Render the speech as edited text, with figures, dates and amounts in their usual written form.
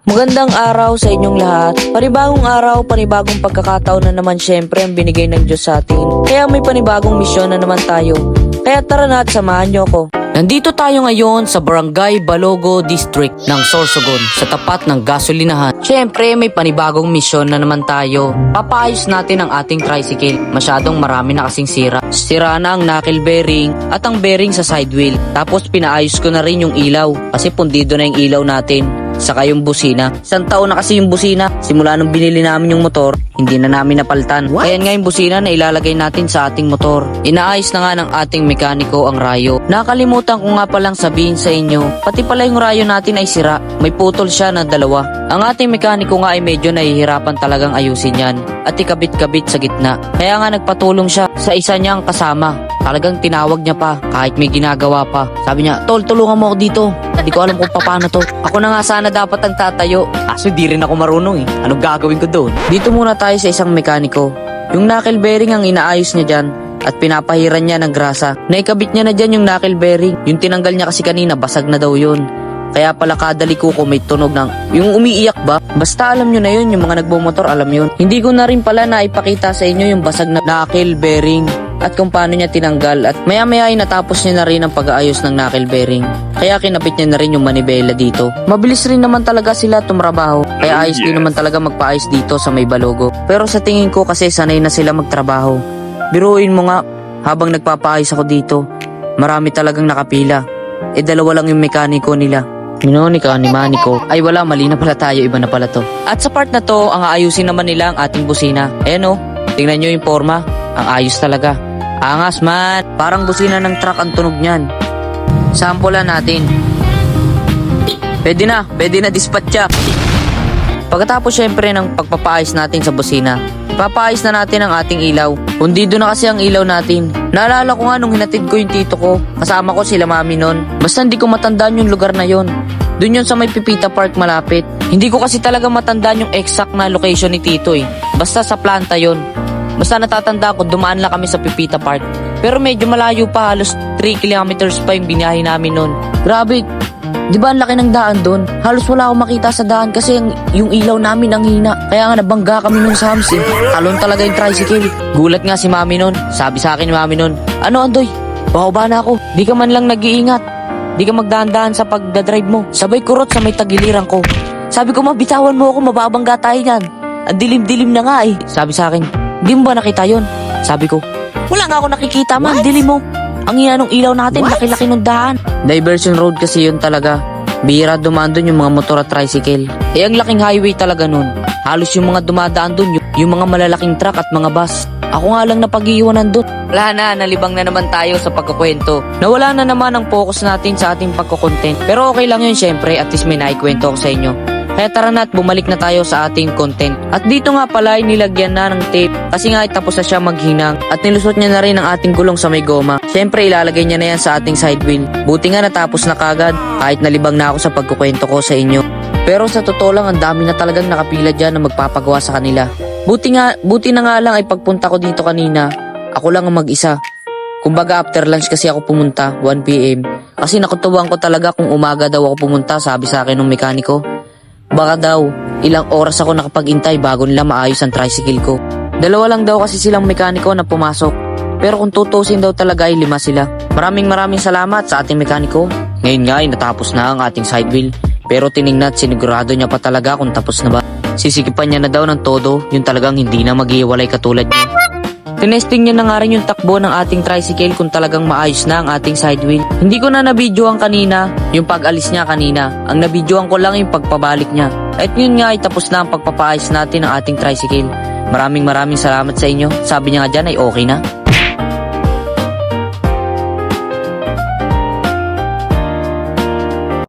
Magandang araw sa inyong lahat. Panibagong araw, panibagong pagkakataon na naman syempre ang binigay ng Diyos sa atin. Kaya may panibagong misyon na naman tayo. Kaya tara na at samahan niyo ako. Nandito tayo ngayon sa Barangay Balogo District ng Sorsogon sa tapat ng gasolinahan. Syempre may panibagong misyon na naman tayo. Papaayos natin ang ating tricycle. Masyadong marami na kasing sira. Sira na ang knuckle bearing at ang bearing sa side wheel. Tapos pinaayos ko na rin yung ilaw kasi pundido na yung ilaw natin. Saka yung busina. Isang taon na kasi yung busina. Simula nung binili namin yung motor, hindi na namin napalitan. Kaya nga yung busina na ilalagay natin sa ating motor. Inaayos na nga ng ating mekaniko ang rayo. Nakalimutan ko nga palang sabihin sa inyo, pati pala yung rayo natin ay sira. May putol siya na dalawa. Ang ating mekaniko nga ay medyo nahihirapan talagang ayusin yan at ikabit-kabit sa gitna. Kaya nga nagpatulong siya sa isa niyang kasama. Talagang tinawag niya pa kahit may ginagawa pa. Sabi niya, "Tol, tulungan mo ako dito. Hindi ko alam kung paano to." Ako na nga sana dapat ang tatayo. Kaso di rin ako marunong eh. Anong gagawin ko doon? Dito muna tayo sa isang mekaniko. Yung knuckle bearing ang inaayos niya dyan at pinapahiran niya ng grasa. Naikabit niya na dyan yung knuckle bearing. Yung tinanggal niya kasi kanina, basag na daw yun. Kaya pala kada liko ko may tunog ng yung umiiyak ba? Basta alam nyo na yun, yung mga nagbumotor alam yun. Hindi ko na rin pala naipakita sa inyo yung basag na knuckle bearing at kung paano niya tinanggal, at maya maya ay natapos niya na rin ang pag-aayos ng knuckle bearing. Kaya kinabit niya na rin yung manibela dito. Mabilis rin naman talaga sila tumrabaho, kaya ayos din naman talaga magpaayos dito sa may Balogo. Pero sa tingin ko kasi sanay na sila magtrabaho. Biruin mo nga, habang nagpapaayos ako dito, marami talagang nakapila. Dalawa lang yung mekaniko nila. Minonika ni Maniko. Ay wala, mali na pala tayo, iba na pala to. At sa part na to, ang aayusin naman nila ang ating busina. Ayan o, tingnan nyo yung forma. Ang ayos talaga. Angas man. Parang busina ng truck ang tunog niyan. Sampulan natin. Pwede na dispatcha. Pagkatapos syempre ng pagpapaayos natin sa busina, ipapaayos na natin ang ating ilaw. Hundido na kasi ang ilaw natin. Naalala ko nga nung hinatid ko yung tito ko. Kasama ko sila mami nun. Basta hindi ko matandaan yung lugar na yon. Doon yun sa may Pipita Park malapit. Hindi ko kasi talaga matandaan yung exact na location ni tito eh. Basta sa planta yon. Basta natatanda ko, dumaan lang kami sa Pipita Park. Pero medyo malayo pa, halos 3 kilometers pa yung biniyahe namin nun. Grabe, di ba ang laki ng daan doon? Halos wala akong makita sa daan kasi yung ilaw namin ang hina. Kaya nga nabangga kami nun sa hams eh. Talon talaga yung tricycle. Gulat nga si mami nun. Sabi sa akin ni mami nun, "Ano Andoy? Bababa na ako. Di ka man lang nag-iingat. Di ka magdahan-dahan sa pagdadrive mo." Sabay kurot sa may tagiliran ko. Sabi ko, "Mabitawan mo ako, mababangga tayo yan. Ang dilim-dilim na nga eh." Sabi sa akin, "Di mo ba nakita yun?" Sabi ko, "Wala nga ako nakikita man, dilim mo. Ang hina nung ilaw natin, laki-laki nung daan." Diversion road kasi yun talaga. Bihira dumaan dun yung mga motor at tricycle. Ang laking highway talaga nun. Halos yung mga dumadaan dun, yung mga malalaking truck at mga bus. Ako nga lang napag-iiwanan dun. Wala na, nalibang na naman tayo sa pagkukwento. Nawala na naman ang focus natin sa ating pagkukontent. Pero okay lang yun syempre, at least may naikwento ako sa inyo. Kaya tara na at bumalik na tayo sa ating content. At dito nga pala ay nilagyan na ng tape kasi nga ay tapos na siya maghinang at nilusot niya na rin ang ating gulong sa may goma. Siyempre ilalagay niya na yan sa ating side wheel. Buti nga natapos na kagad kahit nalibang na ako sa pagkukwento ko sa inyo. Pero sa totoo lang ang dami na talagang nakapila dyan na magpapagawa sa kanila. Buti na nga lang ay pagpunta ko dito kanina, ako lang ang mag-isa. Kumbaga after lunch kasi ako pumunta, 1 PM. Kasi nakutuwang ko talaga kung umaga daw ako pumunta, sabi sa akin ng mekaniko. Baka daw, ilang oras ako nakapag-intay bago nila maayos ang tricycle ko. 2 lang daw kasi silang mekaniko na pumasok. Pero kung tutusin daw talaga ay 5 sila. Maraming salamat sa ating mekaniko. Ngayon nga ay natapos na ang ating side wheel. Pero tinignan at sinigurado niya pa talaga kung tapos na ba. Sisikipan niya na daw ng todo, yung talagang hindi na mag-iwalay katulad niya. Tinesting niya na nga rin yung takbo ng ating tricycle kung talagang maayos na ang ating side wheel. Hindi ko na nabidyoan kanina yung pag-alis niya kanina. Ang nabidyoan ko lang yung pagpabalik niya. At yun nga ay tapos na ang pagpapaayos natin ng ating tricycle. Maraming salamat sa inyo. Sabi niya nga dyan ay okay na.